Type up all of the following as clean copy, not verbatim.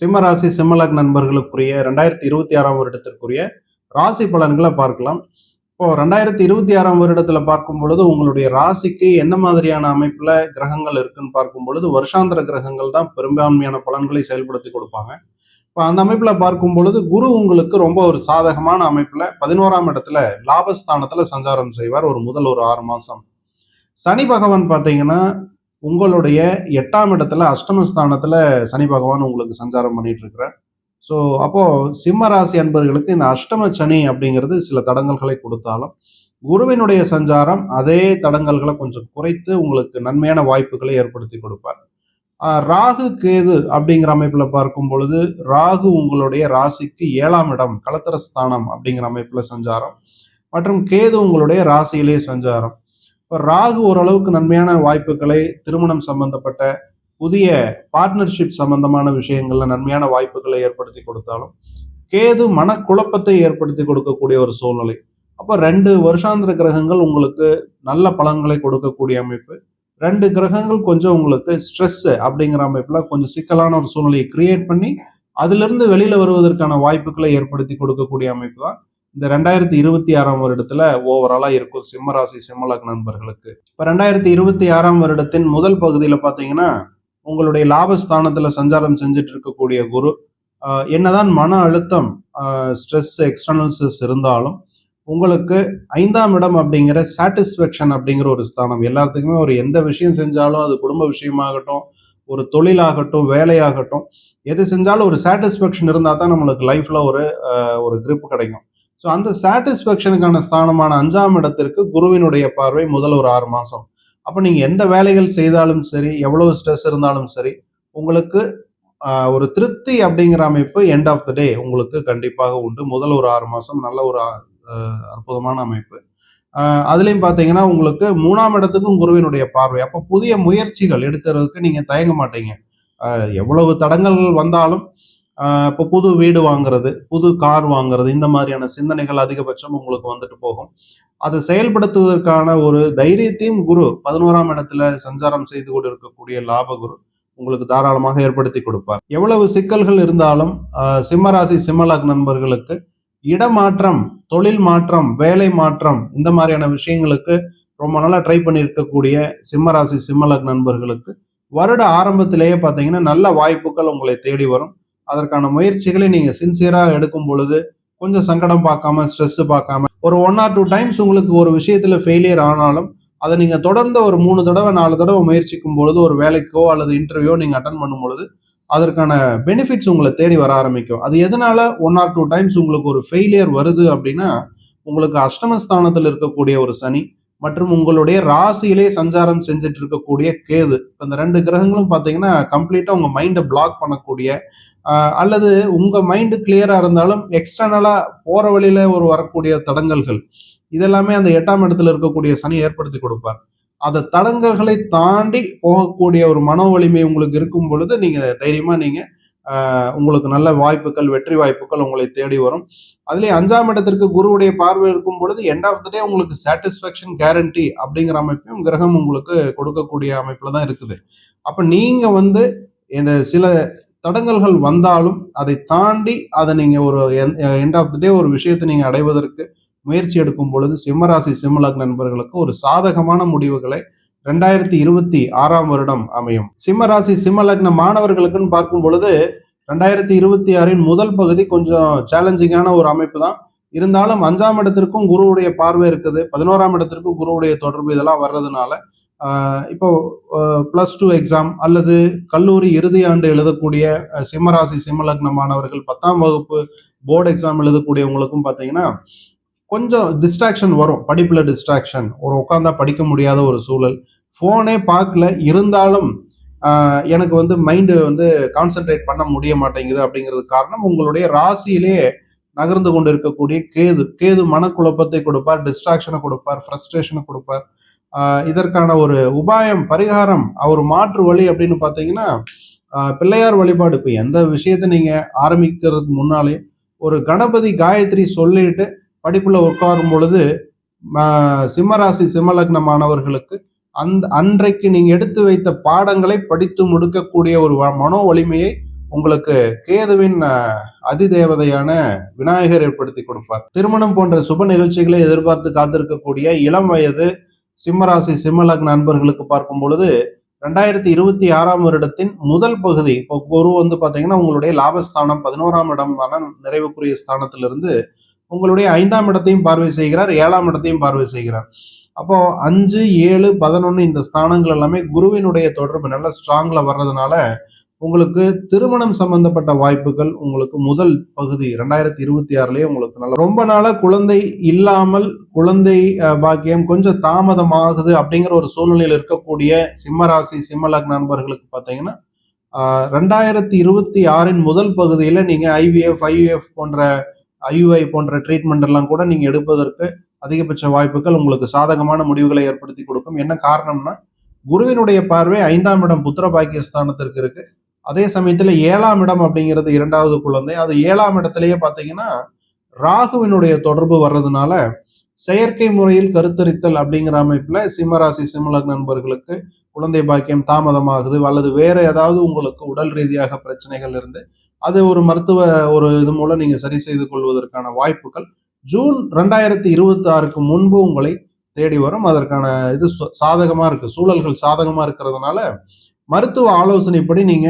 சிம்ம ராசி சிம்ம லக்ன நண்பர்களுக்குரிய 2026ஆம் வருடத்திற்குரிய ராசி பலன்களை பார்க்கலாம். இப்போ 2026ஆம் வருடத்துல பார்க்கும் பொழுது உங்களுடைய ராசிக்கு என்ன மாதிரியான அமைப்புல கிரகங்கள் இருக்குன்னு பார்க்கும் பொழுது வருஷாந்திர கிரகங்கள் தான் பெரும்பான்மையான பலன்களை செயல்படுத்தி கொடுப்பாங்க. இப்போ அந்த அமைப்புல பார்க்கும் பொழுது குரு உங்களுக்கு ரொம்ப ஒரு சாதகமான அமைப்புல 11ஆம் இடத்துல லாபஸ்தானத்துல சஞ்சாரம் செய்வார் ஒரு 6 மாசம். சனி பகவான் பார்த்தீங்கன்னா உங்களுடைய 8ஆம் இடத்துல அஷ்டமஸ்தானத்துல சனி பகவான் உங்களுக்கு சஞ்சாரம் பண்ணிட்டு இருக்கிறார். ஸோ அப்போ சிம்ம ராசி அன்பர்களுக்கு இந்த அஷ்டம சனி அப்படிங்கிறது சில தடங்கல்களை கொடுத்தாலும் குருவினுடைய சஞ்சாரம் அதே தடங்கல்களை கொஞ்சம் குறைத்து உங்களுக்கு நன்மையான வாய்ப்புகளை ஏற்படுத்தி கொடுப்பார். ராகு கேது அப்படிங்கிற அமைப்புல பார்க்கும் பொழுது ராகு உங்களுடைய ராசிக்கு 7ஆம் இடம் கலத்திரஸ்தானம் அப்படிங்கிற அமைப்புல சஞ்சாரம் மற்றும் கேது உங்களுடைய ராசியிலே சஞ்சாரம். இப்போ ராகு ஓரளவுக்கு நன்மையான வாய்ப்புகளை திருமணம் சம்பந்தப்பட்ட புதிய பார்ட்னர்ஷிப் சம்பந்தமான விஷயங்கள்ல நன்மையான வாய்ப்புகளை ஏற்படுத்தி கொடுத்தாலும் கேது மனக்குழப்பத்தை ஏற்படுத்தி கொடுக்கக்கூடிய ஒரு சூழ்நிலை. அப்போ 2 வருஷாந்திர கிரகங்கள் உங்களுக்கு நல்ல பலன்களை கொடுக்கக்கூடிய அமைப்பு. 2 கிரகங்கள் கொஞ்சம் உங்களுக்கு ஸ்ட்ரெஸ் அப்படிங்கிற அமைப்புல கொஞ்சம் சிக்கலான ஒரு சூழ்நிலையை கிரியேட் பண்ணி அதிலிருந்து வெளியில வருவதற்கான வாய்ப்புகளை ஏற்படுத்தி கொடுக்கக்கூடிய அமைப்பு தான் இந்த 2026ஆம் வருடத்துல ஓவராலா இருக்கும் சிம்ம ராசி சிம்ம லக்ன நண்பர்களுக்கு. இப்ப 2026ஆம் வருடத்தின் முதல் பகுதியில பாத்தீங்கன்னா உங்களுடைய லாபஸ்தானத்துல சஞ்சாரம் செஞ்சுட்டு இருக்கக்கூடிய குரு என்னதான் மன அழுத்தம் ஸ்ட்ரெஸ் எக்ஸ்டர்னல் ஸ்ட்ரெஸ் இருந்தாலும் உங்களுக்கு 5ஆம் இடம் அப்படிங்கிற சாட்டிஸ்ஃபேக்ஷன் அப்படிங்கிற ஒரு ஸ்தானம். எல்லாத்துக்குமே ஒரு எந்த விஷயம் செஞ்சாலும் அது குடும்ப விஷயமாகட்டும் ஒரு தொழிலாகட்டும் வேலையாகட்டும் எது செஞ்சாலும் ஒரு சாட்டிஸ்ஃபேக்ஷன் இருந்தால் தான் நம்மளுக்கு லைஃப்ல ஒரு கிரிப் கிடைக்கும். ஸோ அந்த சாட்டிஸ்ஃபேக்ஷனுக்கான ஸ்தானமான 5ஆம் இடத்திற்கு குருவினுடைய பார்வை முதல் ஒரு 6 மாசம். அப்போ நீங்க எந்த வேலைகள் செய்தாலும் சரி எவ்வளவு ஸ்ட்ரெஸ் இருந்தாலும் சரி உங்களுக்கு ஒரு திருப்தி அப்படிங்கிற அமைப்பு எண்ட் ஆஃப் த டே உங்களுக்கு கண்டிப்பாக உண்டு. முதல் ஒரு 6 மாசம் நல்ல ஒரு அற்புதமான அமைப்பு. அதுலயும் பாத்தீங்கன்னா உங்களுக்கு 3ஆம் இடத்துக்கும் குருவினுடைய பார்வை. அப்போ புதிய முயற்சிகள் எடுக்கிறதுக்கு நீங்க தயங்க மாட்டீங்க. எவ்வளவு தடங்கள் வந்தாலும் இப்போ புது வீடு வாங்குறது புது கார் வாங்குறது இந்த மாதிரியான சிந்தனைகள் அதிகபட்சம் உங்களுக்கு வந்துட்டு போகும். அதை செயல்படுத்துவதற்கான ஒரு தைரியத்தையும் குரு 11ஆம் இடத்துல சஞ்சாரம் செய்து கொண்டு இருக்கக்கூடிய லாப குரு உங்களுக்கு தாராளமாக ஏற்படுத்தி கொடுப்பார். எவ்வளவு சிக்கல்கள் இருந்தாலும் சிம்மராசி சிம்ம லக்ன நண்பர்களுக்கு இடமாற்றம் தொழில் மாற்றம் வேலை மாற்றம் இந்த மாதிரியான விஷயங்களுக்கு ரொம்ப நாளா ட்ரை பண்ணி இருக்கக்கூடிய சிம்மராசி சிம்ம லக்ன நண்பர்களுக்கு வருட ஆரம்பத்திலேயே பார்த்தீங்கன்னா நல்ல வாய்ப்புகள் உங்களை தேடி வரும். அதற்கான முயற்சிகளை நீங்க சின்சியரா எடுக்கும் பொழுது கொஞ்சம் சங்கடம் பார்க்காம ஸ்ட்ரெஸ் பார்க்காம ஒரு 1 or 2 டைம்ஸ் உங்களுக்கு ஒரு விஷயத்துல ஃபெயிலியர் ஆனாலும் அதை நீங்க தொடர்ந்து ஒரு 3 தடவை 4 தடவை முயற்சிக்கும் பொழுது ஒரு வேலைக்கோ அல்லது இன்டர்வியூ நீங்க அட்டன் பண்ணும் பொழுது அதற்கான பெனிஃபிட்ஸ் உங்களை தேடி வர ஆரம்பிக்கும். அது எதனால 1 or 2 டைம்ஸ் உங்களுக்கு ஒரு ஃபெயிலியர் வருது அப்படின்னா உங்களுக்கு அஷ்டமஸ்தானத்தில் இருக்கக்கூடிய ஒரு சனி மற்றும் உங்களுடைய ராசியிலே சஞ்சாரம் செஞ்சுட்டு இருக்கக்கூடிய கேது இந்த 2 கிரகங்களும் பார்த்தீங்கன்னா கம்ப்ளீட்டா உங்க மைண்டை பிளாக் பண்ணக்கூடிய அல்லது உங்க மைண்டு கிளியரா இருந்தாலும் எக்ஸ்டர்னலா போற வழியில வரக்கூடிய தடங்கல்கள் இதெல்லாமே அந்த 8ஆம் இடத்துல இருக்கக்கூடிய சனி ஏற்படுத்தி கொடுப்பார். அந்த தடங்கல்களை தாண்டி போகக்கூடிய ஒரு மன வலிமை உங்களுக்கு இருக்கும் பொழுது நீங்க தைரியமா நீங்க உங்களுக்கு நல்ல வாய்ப்புகள் வெற்றி வாய்ப்புகள் உங்களை தேடி வரும். அதுலயே 5ஆம் இடத்திற்கு குருவுடைய பார்வை இருக்கும் பொழுது எண்ட் ஆஃப் த டே உங்களுக்கு சாட்டிஸ்ஃபேக்ஷன் கேரண்டி அப்படிங்கிற அமைப்பையும் கிரகம் உங்களுக்கு கொடுக்கக்கூடிய அமைப்புல தான் இருக்குது. அப்ப நீங்க இந்த சில தடங்கல்கள் வந்தாலும் அதை தாண்டி அதை நீங்க ஒரு எண்ட் ஆஃப் த டே ஒரு விஷயத்தை நீங்க அடைவதற்கு முயற்சி எடுக்கும் பொழுது சிம்மராசி சிம்ம லக்ன நண்பர்களுக்கு ஒரு சாதகமான முடிவுகளை 2026ஆம் வருடம் அமையும். சிம்ம ராசி சிம்ம லக்ன மாணவர்களுக்குன்னு பார்க்கும் பொழுது 2026இன் முதல் பகுதி கொஞ்சம் சேலஞ்சிங்கான ஒரு அமைப்பு தான். இருந்தாலும் 5ஆம் இடத்திற்கும் குருவுடைய பார்வை இருக்குது 11ஆம் இடத்திற்கும் குருவுடைய தொடர்பு இதெல்லாம் வர்றதுனால இப்போ +2 எக்ஸாம் அல்லது கல்லூரி இறுதி ஆண்டு எழுதக்கூடிய சிம்மராசி சிம்ம லக்ன மாணவர்கள் 10ஆம் வகுப்பு போர்டு எக்ஸாம் எழுதக்கூடியவங்களுக்கும் பார்த்தீங்கன்னா கொஞ்சம் டிஸ்ட்ராக்ஷன் வரும். படிப்புல டிஸ்ட்ராக்ஷன் உட்காந்தா படிக்க முடியாத ஒரு சூழல் போனே பார்க்கல இருந்தாலும் எனக்கு மைண்டு கான்சென்ட்ரேட் பண்ண முடிய மாட்டேங்குது அப்படிங்கிறது காரணம் உங்களுடைய ராசியிலே நகர்ந்து கொண்டு இருக்கக்கூடிய கேது மனக்குழப்பத்தை கொடுப்பார் டிஸ்ட்ராக்ஷனை கொடுப்பார் ஃப்ரஸ்ட்ரேஷனை கொடுப்பார். இதற்கான ஒரு உபாயம் பரிகாரம் ஒரு மாற்று வழி அப்படின்னு பார்த்தீங்கன்னா பிள்ளையார் வழிபாடு. இப்போ எந்த விஷயத்தை நீங்க ஆரம்பிக்கிறதுக்கு முன்னாலே ஒரு கணபதி காயத்ரி சொல்லிட்டு படிப்புல உட்காரும் பொழுது சிம்மராசி சிம்ம லக்ன மாணவர்களுக்கு அன்றைக்கு நீங்க எடுத்து வைத்த பாடங்களை படித்து முடிக்கக்கூடிய ஒரு மனோ வலிமையை உங்களுக்கு கேதுவின் அதிதேவதையான விநாயகர் ஏற்படுத்தி கொடுப்பார். திருமணம் போன்ற சுப நிகழ்ச்சிகளை எதிர்பார்த்து காத்திருக்கக்கூடிய இளம் வயது சிம்மராசி சிம்ம லக்ன நண்பர்களுக்கு பார்க்கும் பொழுது 2026 வருடத்தின் முதல் பகுதி, இப்போ குரு பாத்தீங்கன்னா உங்களுடைய லாபஸ்தானம் 11ஆம் இடமான நிறைவுக்குரிய ஸ்தானத்திலிருந்து உங்களுடைய 5ஆம் இடத்தையும் பார்வை செய்கிறார், 7ஆம் இடத்தையும் பார்வை செய்கிறார். அப்போ 5, 7, 11 இந்த ஸ்தானங்கள் எல்லாமே குருவினுடைய தொடர்பு நல்ல ஸ்ட்ராங்ல வர்றதுனால உங்களுக்கு திருமணம் சம்பந்தப்பட்ட வாய்ப்புகள் உங்களுக்கு முதல் பகுதி 2026லயே உங்களுக்கு நல்ல ரொம்ப நாளா குழந்தை இல்லாமல் குழந்தை பாக்கியம் கொஞ்சம் தாமதமாகுது அப்படிங்கிற ஒரு சூழ்நிலையில் இருக்கக்கூடிய சிம்மராசி சிம்ம லக்ன நண்பர்களுக்கு பார்த்தீங்கன்னா 2026 முதல் பகுதியில் நீங்க IVF போன்ற IUI போன்ற ட்ரீட்மெண்ட் எல்லாம் கூட நீங்க எடுப்பதற்கு அதிகபட்ச வாய்ப்புகள் உங்களுக்கு சாதகமான முடிவுகளை ஏற்படுத்தி கொடுக்கும். என்ன காரணம்னா குருவினுடைய பார்வை 5ஆம் இடம் புத்திர பாக்கியஸ்தானத்திற்கு இருக்கு. அதே சமயத்துல 7ஆம் இடம் அப்படிங்கிறது 2வது குழந்தை, அது 7ஆம் இடத்திலேயே பாத்தீங்கன்னா ராகுவினுடைய தொடர்பு வர்றதுனால செயற்கை முறையில் கருத்தரித்தல் அப்படிங்கிற அமைப்புல சிம்மராசி சிம்ம லக்ன நண்பர்களுக்கு குழந்தை பாக்கியம் தாமதமாகுது, அல்லது வேற ஏதாவது உங்களுக்கு உடல் ரீதியாக பிரச்சனைகள் இருந்து அது ஒரு மருத்துவ இது மூலம் நீங்க சரி செய்து கொள்வதற்கான வாய்ப்புகள் ஜூன் 2026க்கு முன்பு உங்களை தேடி வரும். அதற்கான இது சாதகமா இருக்கு, சூழல்கள் சாதகமா இருக்கிறதுனால மருத்துவ ஆலோசனைப்படி நீங்க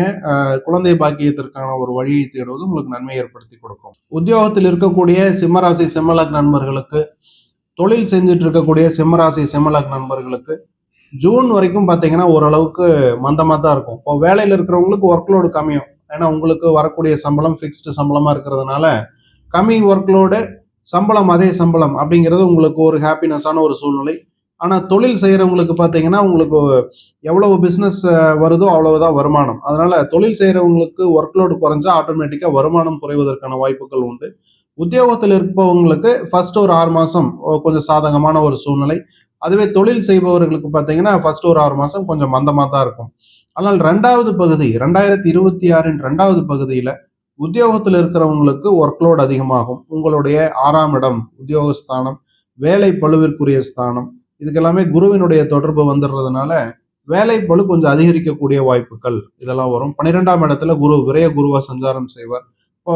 குழந்தை பாக்கியத்திற்கான ஒரு வழியை தேடுவது உங்களுக்கு நன்மை ஏற்படுத்தி கொடுக்கும். உத்தியோகத்தில் இருக்கக்கூடிய சிம்மராசி சிம்ம லக்ன நண்பர்களுக்கு, தொழில் செஞ்சுட்டு இருக்கக்கூடிய சிம்மராசி சிம்ம லக்ன நண்பர்களுக்கு ஜூன் வரைக்கும் பாத்தீங்கன்னா ஓரளவுக்கு மந்தமா தான் இருக்கும். இப்போ வேலையில் இருக்கிறவங்களுக்கு ஒர்க் லோடு கம்மியும், ஏன்னா உங்களுக்கு வரக்கூடிய சம்பளம் ஃபிக்ஸ்டு சம்பளமா இருக்கிறதுனால கம்மி ஒர்க் லோடு, சம்பளம் அதே சம்பளம் அப்படிங்கிறது உங்களுக்கு ஒரு ஹாப்பினஸான ஒரு சூழ்நிலை. ஆனால் தொழில் செய்கிறவங்களுக்கு பார்த்தீங்கன்னா உங்களுக்கு எவ்வளவு பிஸ்னஸ் வருதோ அவ்வளவுதான் வருமானம். அதனால தொழில் செய்கிறவங்களுக்கு ஒர்க்லோடு குறைஞ்சா ஆட்டோமேட்டிக்காக வருமானம் குறைவதற்கான வாய்ப்புகள் உண்டு. உத்தியோகத்தில் இருப்பவங்களுக்கு ஃபர்ஸ்ட் ஒரு 6 மாதம் கொஞ்சம் சாதகமான ஒரு சூழ்நிலை. அதுவே தொழில் செய்பவர்களுக்கு பார்த்தீங்கன்னா ஃபர்ஸ்ட் ஒரு 6 மாதம் கொஞ்சம் மந்தமாக தான் இருக்கும். ஆனால் 2வது பகுதி 2026 2வது பகுதியில் உத்தியோகத்தில் இருக்கிறவங்களுக்கு ஒர்க்லோடு அதிகமாகும். உங்களுடைய 6ஆம் இடம் உத்தியோகஸ்தானம், வேலை பளுவிற்குரிய ஸ்தானம், இதுக்கெல்லாமே குருவினுடைய தொடர்பு வந்துடுறதுனால வேலை பளு கொஞ்சம் அதிகரிக்கக்கூடிய வாய்ப்புகள் இதெல்லாம் வரும். 12ஆம் இடத்துல குரு விரைய குருவா சஞ்சாரம் செய்வார். இப்போ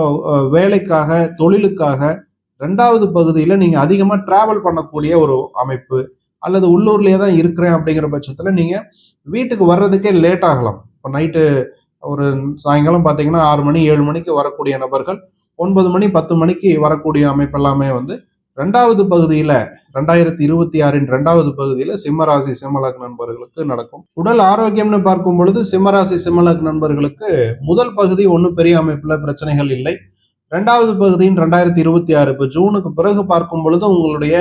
வேலைக்காக தொழிலுக்காக 2வது பகுதியில் நீங்க அதிகமா டிராவல் பண்ணக்கூடிய ஒரு அமைப்பு, அல்லது உள்ளூர்லயே தான் இருக்கிறேன் அப்படிங்கிற பட்சத்துல நீங்க வீட்டுக்கு வர்றதுக்கே லேட் ஆகலாம். இப்போ நைட்டு ஒரு சாயங்காலம் பார்த்தீங்கன்னா 6 மணி 7 மணிக்கு வரக்கூடிய நபர்கள் 9 மணி 10 மணிக்கு வரக்கூடிய அமைப்பு எல்லாமே 2வது பகுதியில 2026 2வது பகுதியில சிம்மராசி சிம்ம லக்ன நண்பர்களுக்கு நடக்கும். உடல் ஆரோக்கியம்னு பார்க்கும் பொழுது சிம்மராசி சிம்ம லக்ன நண்பர்களுக்கு முதல் பகுதி ஒன்றும் பெரிய அமைப்புல பிரச்சனைகள் இல்லை. 2வது பகுதியின் 2026 இப்போ ஜூனுக்கு பிறகு பார்க்கும் பொழுது உங்களுடைய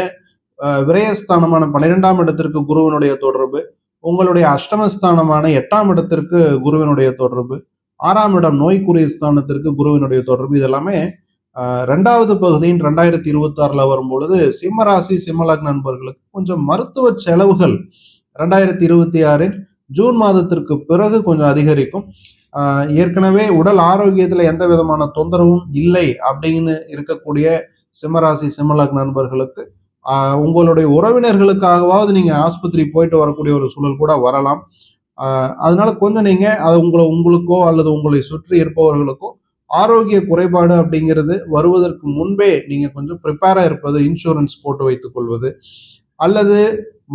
விரயஸ்தானமான 12ஆம் இடத்திற்கு குருவினுடைய தொடர்பு, உங்களுடைய அஷ்டமஸ்தானமான 8ஆம் இடத்திற்கு குருவினுடைய தொடர்பு, 6ஆம் இடம் நோய்க்குரிய ஸ்தானத்திற்கு குருவினுடைய தொடர்பு, இதெல்லாமே 2வது பகுதியின் 2026 வரும்பொழுது சிம்மராசி சிம்ம லக்ன நண்பர்களுக்கு கொஞ்சம் மருத்துவ செலவுகள் 2026 ஜூன் மாதத்திற்கு பிறகு கொஞ்சம் அதிகரிக்கும். ஏற்கனவே உடல் ஆரோக்கியத்துல எந்த விதமான தொந்தரவும் இல்லை அப்படின்னு இருக்கக்கூடிய சிம்மராசி சிம்ம லக்ன நண்பர்களுக்கு உங்களுடைய உறவினர்களுக்காகவாவது நீங்க ஆஸ்பத்திரி போயிட்டு வரக்கூடிய ஒரு சூழல் கூட வரலாம். அதனால கொஞ்சம் நீங்க அது உங்களுக்கோ அல்லது உங்களை சுற்றி இருப்பவர்களுக்கோ ஆரோக்கிய குறைபாடு அப்படிங்கிறது வருவதற்கு முன்பே நீங்க கொஞ்சம் ப்ரிப்பேரா இருப்பது, இன்சூரன்ஸ் போட்டு வைத்துக் கொள்வது, அல்லது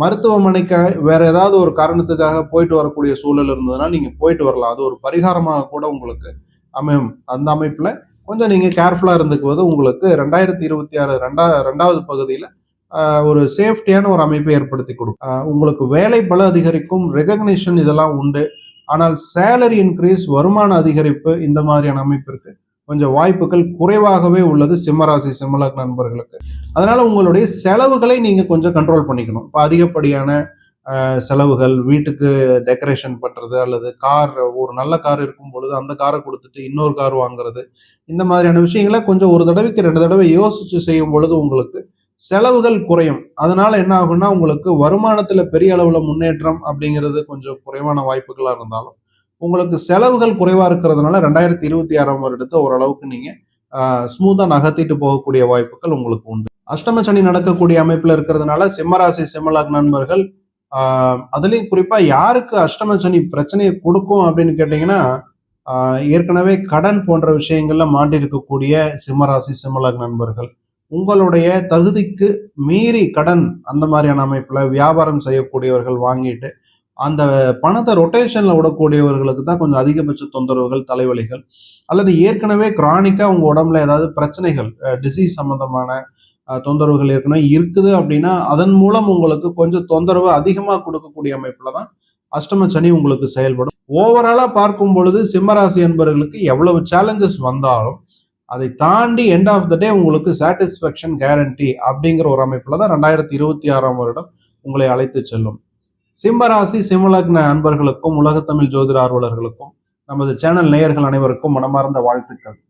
மருத்துவமனைக்காக வேற ஏதாவது ஒரு காரணத்துக்காக போயிட்டு வரக்கூடிய சூழல் இருந்ததுன்னா நீங்க போயிட்டு வரலாம். அது ஒரு பரிகாரமாக கூட உங்களுக்கு அமையும். அந்த அமைப்புல கொஞ்சம் நீங்க கேர்ஃபுல்லா இருந்துக்குவது உங்களுக்கு 2026 2வது பகுதியில ஒரு சேஃப்டியான ஒரு அமைப்பை ஏற்படுத்தி கொடுக்கும். உங்களுக்கு வேலை பல அதிகரிக்கும், ரெகக்னிஷன் இதெல்லாம் உண்டு. ஆனால் சேலரி இன்க்ரீஸ், வருமான அதிகரிப்பு இந்த மாதிரியான அமைப்பிற்கு கொஞ்சம் வாய்ப்புகள் குறைவாகவே உள்ளது சிம்மராசி சிம்ம லக்ன நண்பர்களுக்கு. அதனால உங்களுடைய செலவுகளை நீங்க கொஞ்சம் கண்ட்ரோல் பண்ணிக்கணும். இப்போ அதிகப்படியான செலவுகள், வீட்டுக்கு டெக்கரேஷன் பண்றது, அல்லது கார், ஒரு நல்ல கார் இருக்கும் பொழுது அந்த காரை கொடுத்துட்டு இன்னொரு கார் வாங்குறது, இந்த மாதிரியான விஷயங்களை கொஞ்சம் ஒரு தடவைக்கு 2 தடவை யோசிச்சு செய்யும் பொழுது உங்களுக்கு செலவுகள் குறையும். அதனால என்ன ஆகும்னா உங்களுக்கு வருமானத்துல பெரிய அளவுல முன்னேற்றம் அப்படிங்கிறது கொஞ்சம் குறைவான வாய்ப்புகளா இருந்தாலும் உங்களுக்கு செலவுகள் குறைவா இருக்கிறதுனால 2026 வருடத்தை ஓரளவுக்கு நீங்க ஸ்மூத்தா நகர்த்திட்டு போகக்கூடிய வாய்ப்புகள் உங்களுக்கு உண்டு. அஷ்டம சனி நடக்கக்கூடிய அமைப்புல இருக்கிறதுனால சிம்மராசி சிம்ம லக்ன நண்பர்கள் அதுலயும் குறிப்பா யாருக்கு அஷ்டம சனி பிரச்சனையை கொடுக்கும் அப்படின்னு கேட்டீங்கன்னா ஏற்கனவே கடன் போன்ற விஷயங்கள்ல மாட்டியிருக்கக்கூடிய சிம்மராசி சிம்மலக்ன நண்பர்கள், உங்களுடைய தகுதிக்கு மீறி கடன் அந்த மாதிரியான அமைப்புல வியாபாரம் செய்யக்கூடியவர்கள் வாங்கிட்டு அந்த பணத்தை ரொட்டேஷன்ல விடக்கூடியவர்களுக்கு தான் கொஞ்சம் அதிகபட்ச தொந்தரவுகள், தலைவலிகள், அல்லது ஏற்கனவே கிரானிக்கா உங்க உடம்புல ஏதாவது பிரச்சனைகள், டிசீஸ் சம்பந்தமான தொந்தரவுகள் ஏற்கனவே இருக்குது அப்படின்னா அதன் மூலம் உங்களுக்கு கொஞ்சம் தொந்தரவு அதிகமா கொடுக்கக்கூடிய அமைப்புல தான் அஷ்டம சனி உங்களுக்கு செயல்படும். ஓவராலா பார்க்கும் பொழுது சிம்மராசி என்பவர்களுக்கு எவ்வளவு சேலஞ்சஸ் வந்தாலும் அதை தாண்டி எண்ட் ஆஃப் த டே உங்களுக்கு சாட்டிஸ்ஃபேக்ஷன் கேரண்டி அப்படிங்கிற ஒரு அமைப்புல தான் 2026ஆம் வருடம் உங்களை அழைத்து செல்லும். சிம்மராசி சிம்மலக்ன அன்பர்களுக்கும் உலகத்தமிழ் ஜோதிட ஆர்வலர்களுக்கும் நமது சேனல் நேயர்கள் அனைவருக்கும் மனமார்ந்த வாழ்த்துக்கள்.